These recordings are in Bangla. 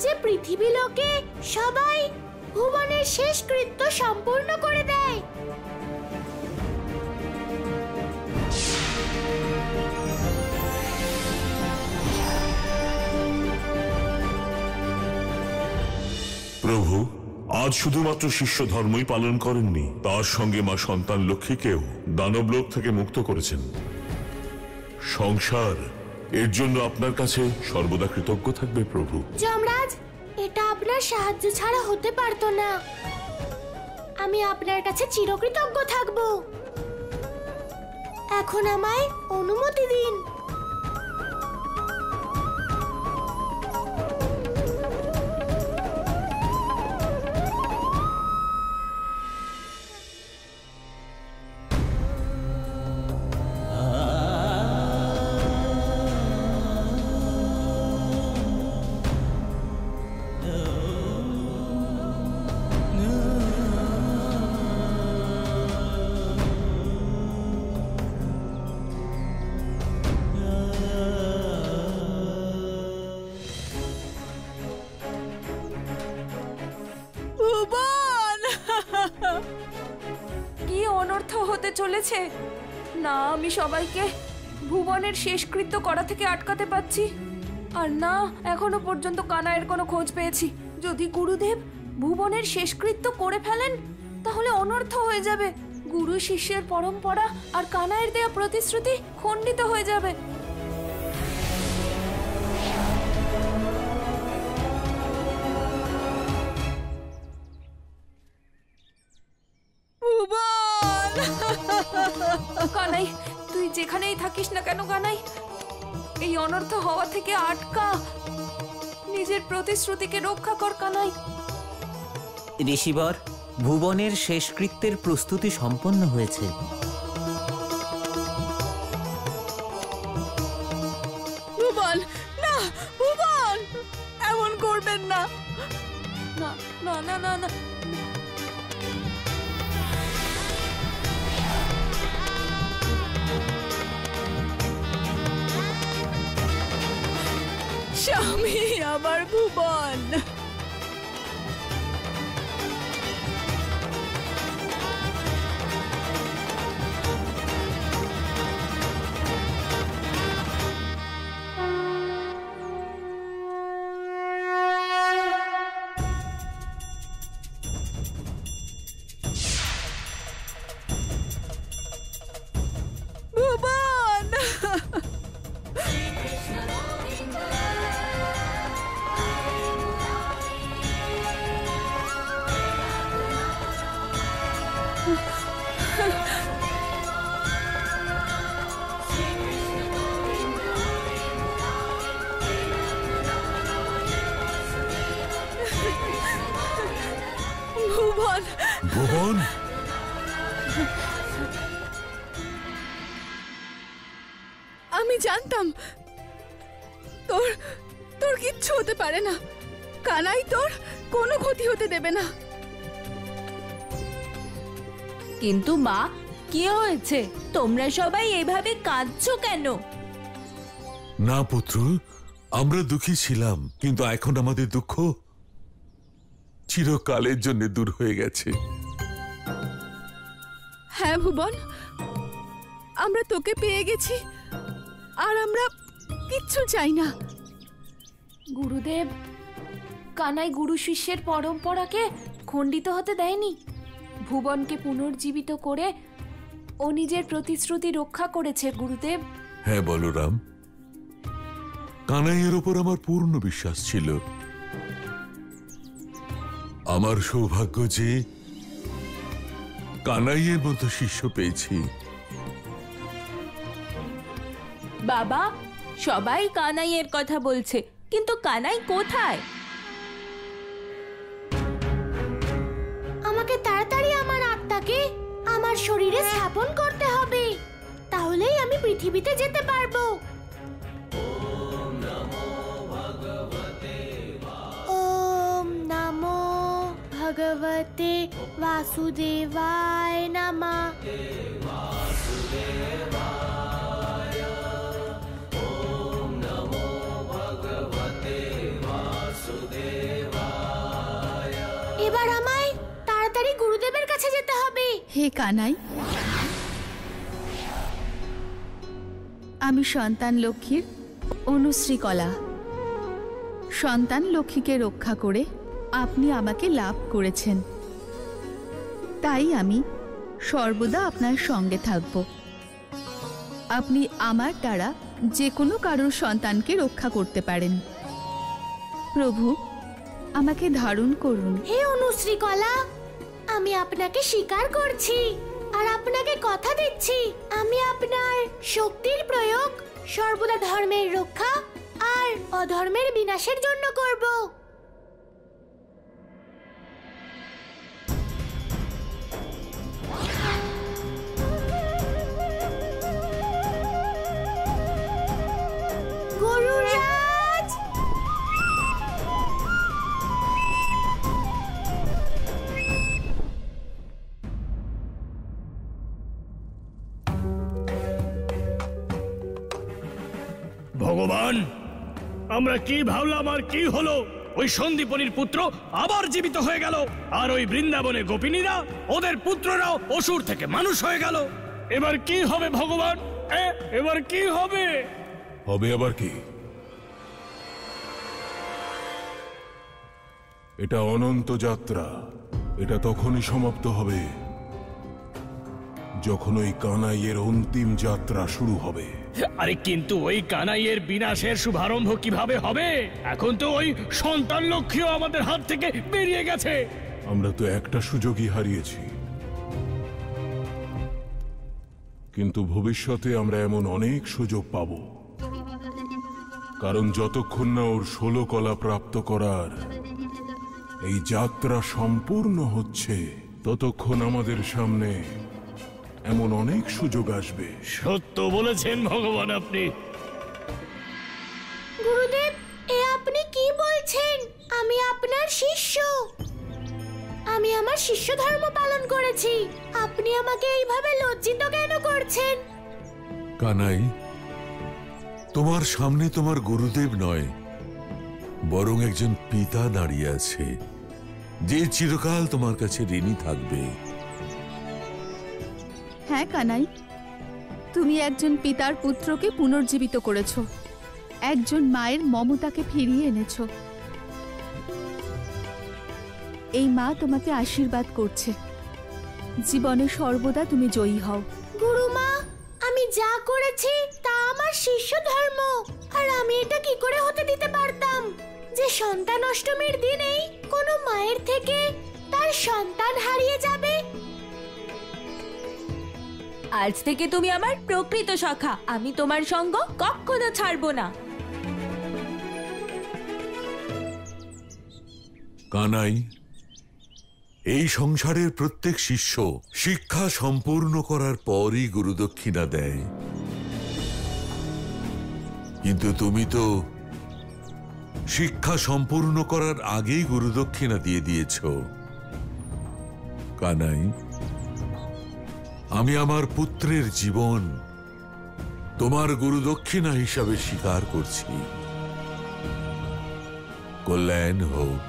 যে পৃথিবী লোকে সবাই ভুবনের শেষকৃত্য সম্পূর্ণ করে দেয়। প্রভু, আজ শুধুমাত্র শিষ্য ধর্মই পালন করেননি, তার সঙ্গে মা সন্তান লক্ষ্মীকেও দানবলোক থেকে মুক্ত করেছেন। সংসার এর জন্য আপনার কাছে সর্বদা কৃতজ্ঞ থাকবে প্রভু। যমরাজ, এটা আপনার সাহায্য ছাড়া হতে পারতো না। আমি আপনার কাছে চিরকৃতজ্ঞ থাকব। এখন আমায় অনুমতি দিন। কি অনর্থ হতে চলেছে না! আমি সবাইকে ভুবনের শেষকৃত্য করা থেকে আটকাতে পারছি, আর না এখনো পর্যন্ত কানাইয়ের কোনো খোঁজ পেয়েছি। যদি গুরুদেব ভুবনের শেষকৃত্য করে ফেলেন তাহলে অনর্থ হয়ে যাবে। গুরু শিষ্যের পরম্পরা আর কানাইয়ের দেয়া প্রতিশ্রুতি খণ্ডিত হয়ে যাবে। কানাই, তুই যেখানেই থাকিস না কেন কানাই, এই অনর্থ হওয়া থেকে আটকা, নিজের প্রতিশ্রুতিকে রক্ষা কর কানাই। ঋষিবর, ভুবনের শেষকৃত্যের প্রস্তুতি সম্পন্ন হয়েছে। ভুবন, না ভুবন, এমন করবেন না। না না না না না, স্বামী আমার ভুবন। ভুবন, ভুবন, আমি জানতাম তোর তোর কিচ্ছু হতে পারে না। কানাই তোর কোনো ক্ষতি হতে দেবে না। কিন্তু মা, কি হয়েছে? তোমরা সবাই এভাবে কাঁদছো কেন? না পুত্র, আমরা দুঃখী ছিলাম, কিন্তু এখন আমাদের দুঃখ চিরকালের জন্য দূর হয়ে গেছে। হ্যাঁ ভুবন, আমরা তোকে পেয়ে গেছি, আর আমরা কিচ্ছু চাই না। গুরুদেব, কানাই গুরু শিষ্যের পরম্পরাকে খণ্ডিত হতে দেয়নি। ভুবনকে পুনর্জীবিত করে ও নিজের প্রতিশ্রুতি রক্ষা করেছে গুরুদেব। হ্যাঁ বলরাম, কানাইয়ের ওপর আমার পূর্ণ বিশ্বাস ছিল। আমার সৌভাগ্য যে কানাইয়ের মতো শিষ্য পেয়েছি। বাবা, সবাই কানাইয়ের কথা বলছে, কিন্তু কানাই কোথায়? আমাকে তাড়াতাড়ি আমার আত্মাকে আমার শরীরে স্থাপন করতে হবে, তাহলেই আমি পৃথিবীতে যেতে পারবো। ওম নমো ভগবতে বাসুদেবায় নমঃ। ओम नमो भगवते वासुदेवाय। হে কানাই, আমি সন্তান লক্ষ্মীর অনুশ্রীকলা। সন্তান লক্ষ্মীকে রক্ষা করে আপনি আমাকে লাভ করেছেন, তাই আমি সর্বদা আপনার সঙ্গে থাকব। আপনি আমার দ্বারা যে কোনো কারোর সন্তানকে রক্ষা করতে পারেন। প্রভু, আমাকে ধারণ করুন। হে অনুশ্রীকলা, আমি আপনাকে স্বীকার করছি আর আপনাকে কথা দিচ্ছি আমি আপনার শক্তির প্রয়োগ সর্বদা ধর্মের রক্ষা আর অধর্মের বিনাশের জন্য করব। গুরুরাজ, ভগবান, আমরা কি ভাবলাম আর কি হলো? ওই সন্দীপনীর পুত্র আবার জীবিত হয়ে গেল, আর ওই বৃন্দাবনে গোপিনীরা, ওদের পুত্ররাও অসুর থেকে মানুষ হয়ে গেল। এবার কি হবে ভগবান? এবার কি হবে? হবে আবার কি? এটা অনন্ত যাত্রা। এটা তখনই সমাপ্ত হবে যখন ওই কানাইয়ের অন্তিম যাত্রা শুরু হবে। আরে কিন্তু ওই কানাইয়ের বিনাশের শুভারম্ভ কিভাবে হবে? এখন তো ওই সন্তান লক্ষ্মীও আমাদের হাত থেকে বেরিয়ে গেছে। আমরা তো একটা সুযোগই হারিয়েছি, কিন্তু ভবিষ্যতে আমরা এমন অনেক সুযোগ পাব। কারণ যতক্ষণ না ওর 16 কলা প্রাপ্ত করার এই যাত্রা সম্পূর্ণ হচ্ছে, ততক্ষণ আমাদের সামনে এমন অনেক সুযোগ আসবে। সত্য বলেছেন ভগবান আপনি। গুরুদেব, এ আপনি কি বলছেন? আমি আপনার শিষ্য। আমি আমার শিষ্য ধর্ম পালন করেছি। আপনি আমাকে এইভাবে লজ্জিত কেন করছেন? কানাই, তোমার সামনে তোমার গুরুদেব নয়, বরং একজন পিতা দাঁড়িয়ে আছে, যে চিরকাল তোমার কাছে ঋণী থাকবে। হ্যাঁ কানাই, তুমি একজন পিতার পুত্রকে পুনর্জীবিত করেছ, একজন মায়ের মমতাকে ফিরিয়ে এনেছ। এই মা তোমাকে আশীর্বাদ করছে, জীবনে সর্বদা তুমি জয়ী হও। গুরুমা, আমি যা করেছি তা আমার শিষ্য ধর্ম, আর আমি এটা কি করে হতে দিতে পারতাম যে সন্তান অষ্টমীর দিনেই কোনো মায়ের থেকে তার সন্তান হারিয়ে যাবে? আজ থেকে তুমি আমার প্রকৃত সখা। আমি তোমার সঙ্গ কখনো ছাড়বো না। কানাই, এই সংসারের প্রত্যেক শিষ্য শিক্ষা সম্পূর্ণ করার পরই গুরুদক্ষিণা দেয়, কিন্তু তুমি তো শিক্ষা সম্পূর্ণ করার আগেই গুরুদক্ষিণা দিয়ে দিয়েছ। কানাই, আমি আমার পুত্রের জীবন তোমার গুরুদক্ষিণা হিসাবে স্বীকার করছি। কল্যাণ হোক।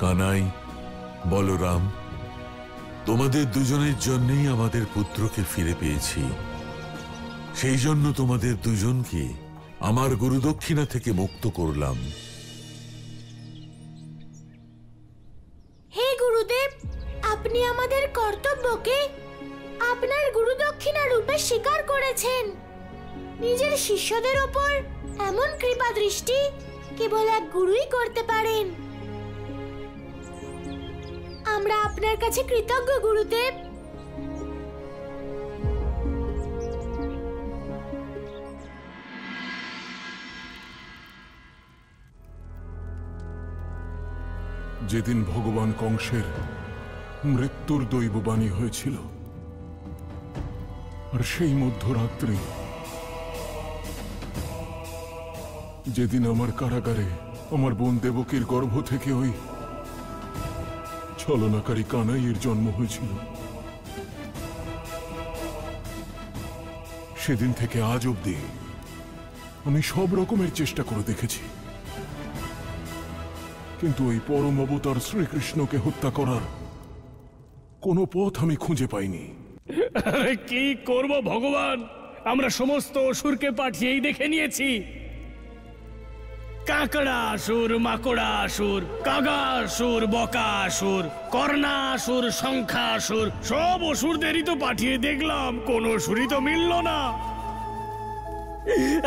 কানাই, বলরাম, তোমাদের দুজনের জন্যই আমাদের পুত্রকে ফিরে পেয়েছি। সেই জন্য তোমাদের দুজনকে আমার গুরুদক্ষিণা থেকে মুক্ত করলাম। হে গুরুদেব, আপনি আমাদের কর্তব্যকে আপনার গুরুদক্ষিণা রূপে স্বীকার করেছেন। নিজের শিষ্যদের ওপর এমন কৃপা দৃষ্টি কেবল এক গুরুই করতে পারেন। আমরা আপনার কাছে কৃতজ্ঞ গুরুদেব। যেদিন ভগবান কংসের মৃত্যুর দৈববাণী হয়েছিল, আর সেই মধ্যরাত্রে যেদিন আমার কারাগারে আমার বোন দেবকীর গর্ভ থেকে ওই ছলনাকারী কানাইয়ের জন্ম হয়েছিল, সেদিন থেকে আজ অবধি আমি সব রকমের চেষ্টা করে দেখেছি, কিন্তু ওই পরম অবতার শ্রীকৃষ্ণকে হত্যা করার কোনো পথ আমি খুঁজে পাইনি। আরে কি করব ভগবান, আমরা সমস্ত অসুরকে পাঠিয়েই দেখে নিয়েছি। কাকড়া আসুর, মাকড়া আসুর, কাগা আসুর, বকা আসুর, কর্ণা আসুর, সংখ্যা আসুর, সব অসুরদেরই তো পাঠিয়ে দেখলাম, কোন অসুরই তো মিলল না।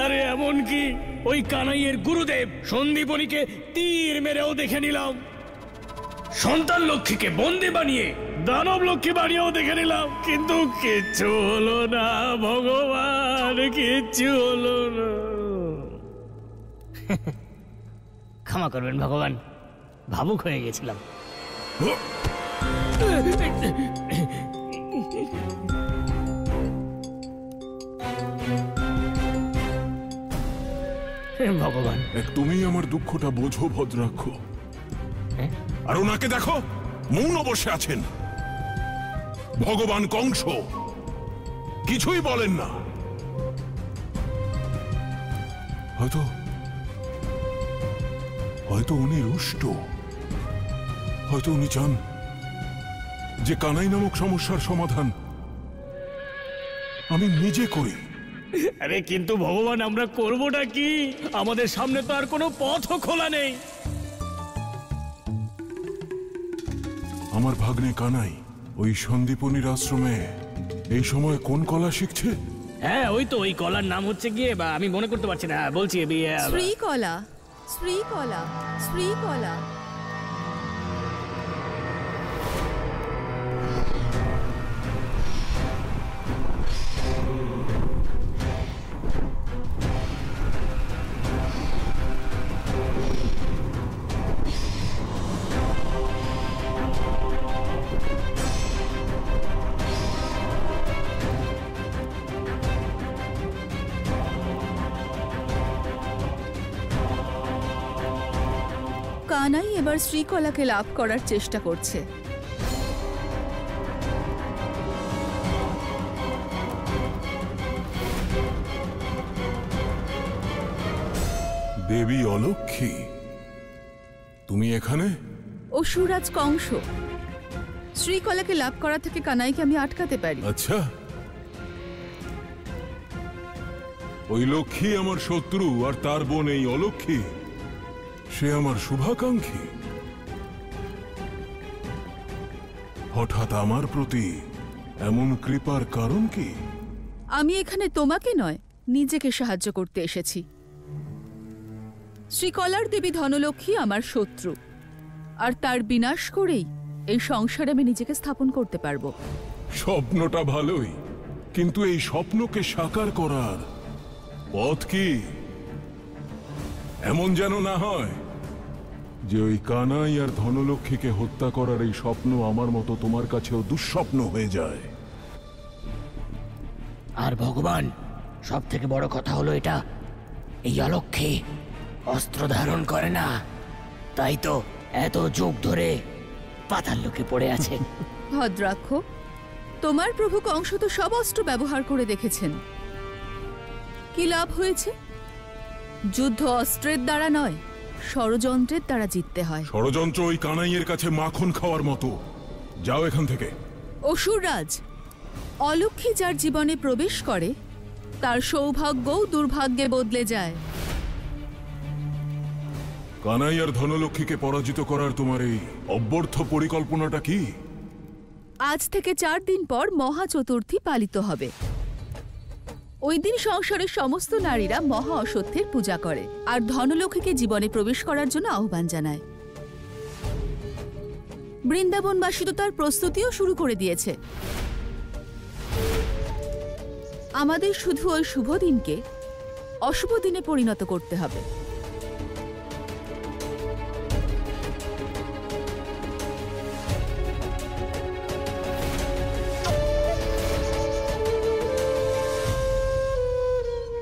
আরে এমনকি ওই কানাইয়ের গুরুদেব সন্দীপনীকে তীর মেরেও দেখে নিলাম, সন্তান লক্ষ্মীকে বন্দী বানিয়ে দানব লক্ষ্মী বানিয়েও দেখে নিলাম, কিন্তু কিচ্ছু হলো না ভগবান, কিচ্ছু হলো না। ক্ষমা করবেন ভগবান, ভাবুক হয়ে গেছিলাম। ভগবান, তুমি আমার দুঃখটা বোঝো ভদ্রাক্ষ। আর ওনাকে দেখো, মৌন বসে আছেন। ভগবান কংস কিছুই বলেন না। হয়তো উনি রুষ্ট, হয়তো উনি চান যে কানাই নামক সমস্যার সমাধান আমি নিজে করি। আরে কিন্তু ভগবান, আমরা করবোটা কি? আমাদের সামনে তো আর কোনো পথও খোলা নেই। আমার ভাগ্নে কানাই ওই সন্দীপনীর আশ্রমে এই সময় কোন কলা শিখছে? হ্যাঁ, ওই তো ওই কলার নাম হচ্ছে গিয়ে, বা আমি মনে করতে পারছি না, বলছি শ্রীকলা, শ্রীকলা, শ্রীকলা। কানাই এবার শ্রীকলাকে লাভ করার চেষ্টা করছে। দেবী অলক্ষ্মী, তুমি এখানে? অসুররাজ কংস শ্রীকলাকে লাভ করা থেকে কানাইকে আমি আটকাতে পারি। আচ্ছা, ওই লক্ষ্মী আমার শত্রু, আর তার বোন এই অলক্ষ্মী সে আমার শুভাকাঙ্ক্ষী। হঠাৎ আমার প্রতি এমন কৃপার কারণ কি? আমি এখানে তোমাকে নয়, নিজেকে সাহায্য করতে এসেছি। শ্রীকলার দেবী ধনলক্ষ্মী আমার শত্রু, আর তার বিনাশ করেই এই সংসারে আমি নিজেকে স্থাপন করতে পারবো। স্বপ্নটা ভালোই, কিন্তু এই স্বপ্নকে সাকার করার পথ কি? এমন যেন না হয় যে ওই কানাই আর ধনলক্ষ্মীকে হত্যা করার এই স্বপ্ন আমার মতো তোমার কাছেও দুঃস্বপ্ন হয়ে যায়। আর ভগবান, সব থেকে বড় কথা হলো এটা, এই অলক্ষ্মী অস্ত্র ধারণ করে না, তাই তো এত যুগ ধরে পাতাল লোকে পড়ে আছে। ভদ্রাক্ষ, তোমার প্রভু কংস তো সব অস্ত্র ব্যবহার করে দেখেছেন, কি লাভ হয়েছে? যুদ্ধ অস্ত্রের দ্বারা নয়, ষড়যন্ত্রের দ্বারা জিততে হয়। ষড়যন্ত্র ওই কানাইয়ের কাছে মাখন খাওয়ার মতো। যাও এখান থেকে। অসুররাজ, অলক্ষ্মী যার জীবনে প্রবেশ করে তার সৌভাগ্যও দুর্ভাগ্যে বদলে যায়। কানাই আর ধনলক্ষ্মীকে পরাজিত করার তোমার এই অব্যর্থ পরিকল্পনাটা কি? আজ থেকে 4 দিন পর মহা চতুর্থী পালিত হবে। ওই দিন সংসারের সমস্ত নারীরা মহা অশ্বত্থের পূজা করে আর ধনলক্ষ্মীকে জীবনে প্রবেশ করার জন্য আহ্বান জানায়। বৃন্দাবনবাসী তো তার প্রস্তুতিও শুরু করে দিয়েছে। আমাদের শুধু ওই শুভ দিনকে অশুভ দিনে পরিণত করতে হবে।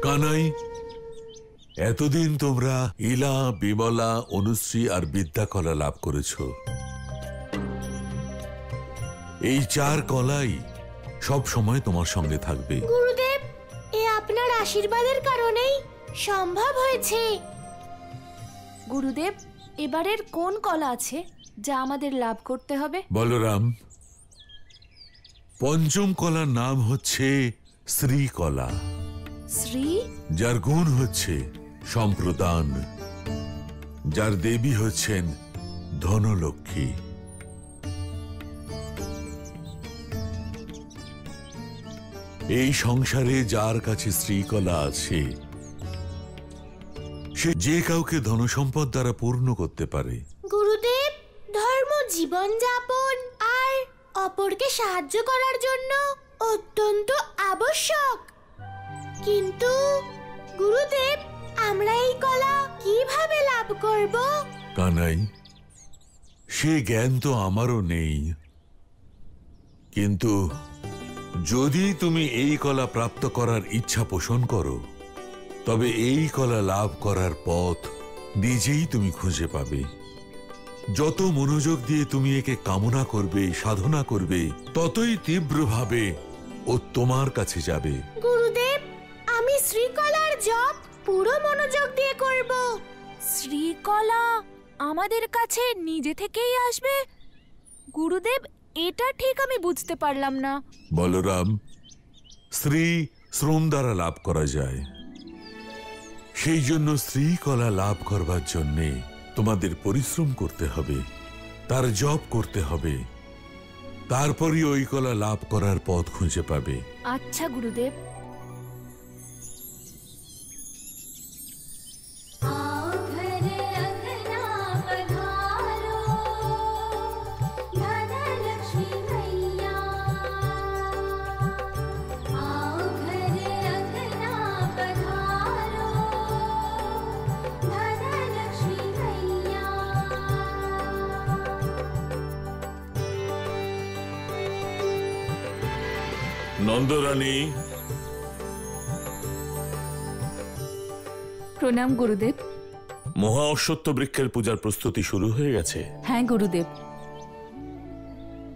কানাই, এতদিন তোমরা ইলা, বিমলা, অনুশ্রী আর বিদ্যাকলা লাভ করেছ। এই 4 কলাই সব সময় তোমার সঙ্গে থাকবে। গুরুদেব, এ আপনার আশীর্বাদের কারণেই সম্ভব হয়েছে। গুরুদেব, এবারের কোন কলা আছে যা আমাদের লাভ করতে হবে? বলরাম, পঞ্চম কলার নাম হচ্ছে শ্রীকলা, শ্রী, যার গুণ হচ্ছে সম্প্রদান, যার দেবী হচ্ছেন ধনলক্ষ্মী। এই সংসারে যার কাছে শ্রীকলা আছে সে যে কাউকে ধনসম্পদ দ্বারা পূর্ণ করতে পারে। গুরুদেব, ধর্ম জীবন যাপন আর অপরকে সাহায্য করার জন্য অত্যন্ত আবশ্যক। কিন্তু গুরুদেব, আমরা এই কলা কিভাবে লাভ করব? কানাই, সে জ্ঞান তো আমারও নেই, কিন্তু যদি তুমি এই কলা প্রাপ্ত করার ইচ্ছা পোষণ করো তবে এই কলা লাভ করার পথ নিজেই তুমি খুঁজে পাবে। যত মনোযোগ দিয়ে তুমি একে কামনা করবে, সাধনা করবে, ততই তীব্রভাবে ও তোমার কাছে যাবে। গুরুদেব, আমি শ্রীকলার জপ পুরো মনোযোগ দিয়ে করব। শ্রীকলা আমাদের কাছে নিজে থেকেই আসবে? গুরুদেব, এটা ঠিক আমি বুঝতে পারলাম না। বলরাম, শ্রী শ্রম দ্বারা লাভ করা যায়, সেই জন্য শ্রীকলা লাভ করবার জন্যে তোমাদের পরিশ্রম করতে হবে, তার জপ করতে হবে, তারপরই ওই কলা লাভ করার পথ খুঁজে পাবে। আচ্ছা গুরুদেব। নন্দরানী, প্রণাম গুরুদেব। মহা অশ্বত্থ বৃক্ষের পূজার প্রস্তুতি শুরু হয়ে গেছে। হ্যাঁ গুরুদেব।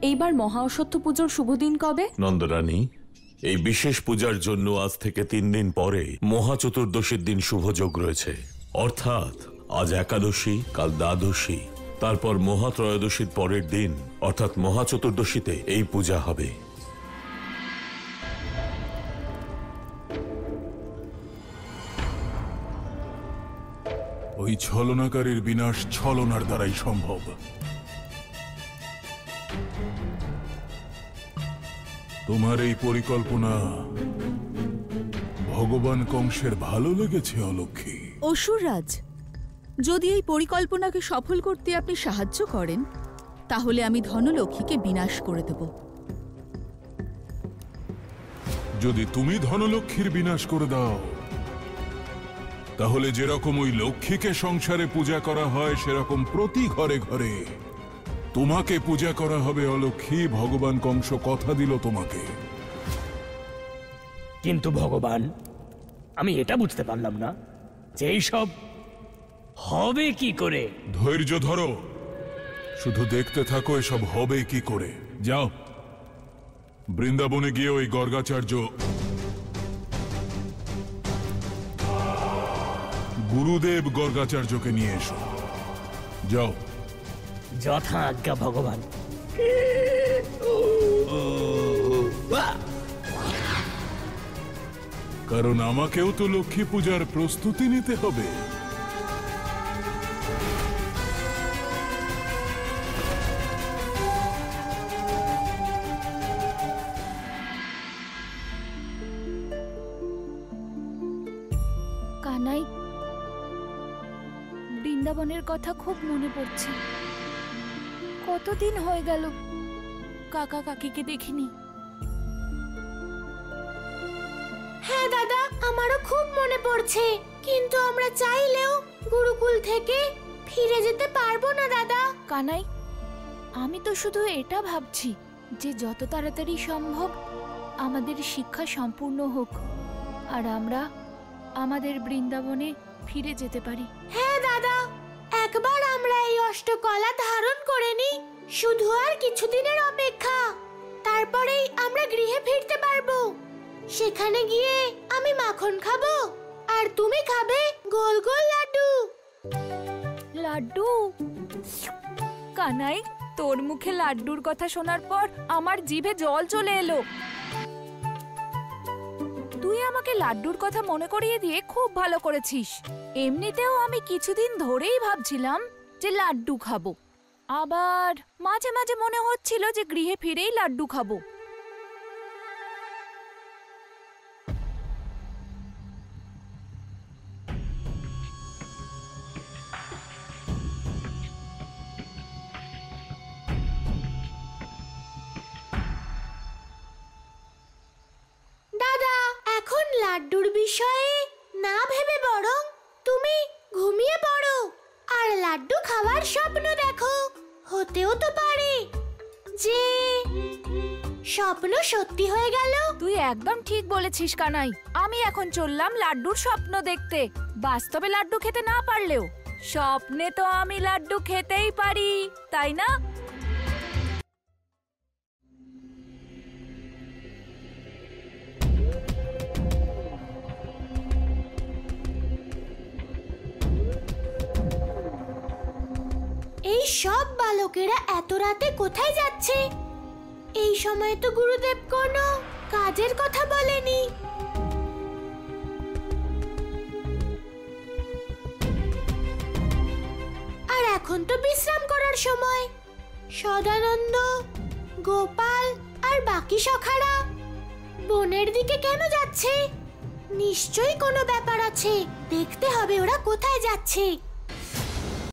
এইবার মহা অশ্বত্থ পুজোর শুভ দিন কবে? নন্দরানী, এই বিশেষ পূজার জন্য আজ থেকে 3 দিন পরে মহা চতুর্দশীর দিন শুভযোগ রয়েছে। অর্থাৎ আজ একাদশী, কাল দ্বাদশী, তারপর মহা ত্রয়োদশীর পরের দিন অর্থাৎ মহা চতুর্দশীতে এই পূজা হবে। ওই ছলনাকারীর বিনাশ ছলনার দ্বারাই সম্ভব। তোমার এই পরিকল্পনা ভগবান কংসের ভালো লেগেছে অলক্ষ্মী। অসুররাজ, যদি এই পরিকল্পনাকে সফল করতে আপনি সাহায্য করেন তাহলে আমি ধনলক্ষ্মীকে বিনাশ করে দেব। যদি তুমি ধনলক্ষ্মীর বিনাশ করে দাও তাহলে যেরকম ওই লক্ষ্মীকে সংসারে পূজা করা হয় সেরকম প্রতি ঘরে ঘরে তোমাকে পূজা করা হবে অলক্ষ্মী। ভগবান কংস কথা দিল তোমাকে। কিন্তু ভগবান, আমি এটা বুঝতে পারলাম না যে এইসব হবে কি করে। ধৈর্য ধরো, শুধু দেখতে থাকো এসব হবে কি করে। যাও, বৃন্দাবনে গিয়ে ওই গর্গাচার্য গুরুদেব গর্গাচার্যকে নিয়ে এসো। যাও। যথা আজ্ঞা ভগবান। কারণ আমাকেও তো লক্ষ্মী পূজার প্রস্তুতি নিতে হবে। কানাই, বৃন্দাবনের কথা খুব মনে পড়ছে। কতদিন হয়ে গেল কাকা কাকিকে দেখিনি। হ্যাঁ দাদা, আমারও খুব মনে পড়ছে, কিন্তু আমরা চাইলেও গুরুকুল থেকে ফিরে যেতে পারবো না দাদা। কানাই, আমি তো শুধু এটা ভাবছি যে যত তাড়াতাড়ি সম্ভব আমাদের শিক্ষা সম্পূর্ণ হোক আর আমরা আমাদের বৃন্দাবনে ফিরে যেতে পারি। হ্যাঁ দাদা, একবার আমরা এই অষ্টকলা ধারণ করে নিই, শুধু আর কিছুদিনের অপেক্ষা, তারপরেই আমরা গৃহে ফিরতে পারবো। সেখানে গিয়ে আমি মাখন খাবো আর তুমি খাবে গোল গোল লাড্ডু। লাড্ডু। কানাই, তোর মুখে লাড্ডুর কথা শোনার পর আমার জিভে জল চলে এলো। তুই আমাকে লাড্ডুর কথা মনে করিয়ে দিয়ে খুব ভালো করেছিস। এমনিতেও আমি কিছুদিন ধরেই ভাবছিলাম যে লাড্ডু খাবো, আবার মাঝে মাঝে মনে হচ্ছিল যে গৃহে ফিরেই লাড্ডু খাবো। দাদা, এখন লাড্ডুর বিষয়ে না ভেবে বরং তুমি ঘুমিয়ে পড়ো আর লাড্ডু খাওয়ার স্বপ্ন দেখো। হতেও তো পারে যে স্বপ্ন সত্যি হয়ে গেল। তুই একদম ঠিক বলেছিস কানাই। আমি এখন চললাম লাড্ডুর স্বপ্ন দেখতে। বাস্তবে লাড্ডু খেতে না পারলেও স্বপ্নে তো আমি লাড্ডু খেতেই পারি, তাই না? এই সব বালকেরা এত রাতে কোথায় যাচ্ছে? এই সময় তো গুরুদেব কোনো কাজের কথা বলেনি। আর এখন তো বিশ্রাম করার সময়। সদানন্দ, গোপাল আর বাকি সখারা বনের দিকে কেন যাচ্ছে? নিশ্চয়ই কোনো ব্যাপার আছে। দেখতে হবে ওরা কোথায় যাচ্ছে।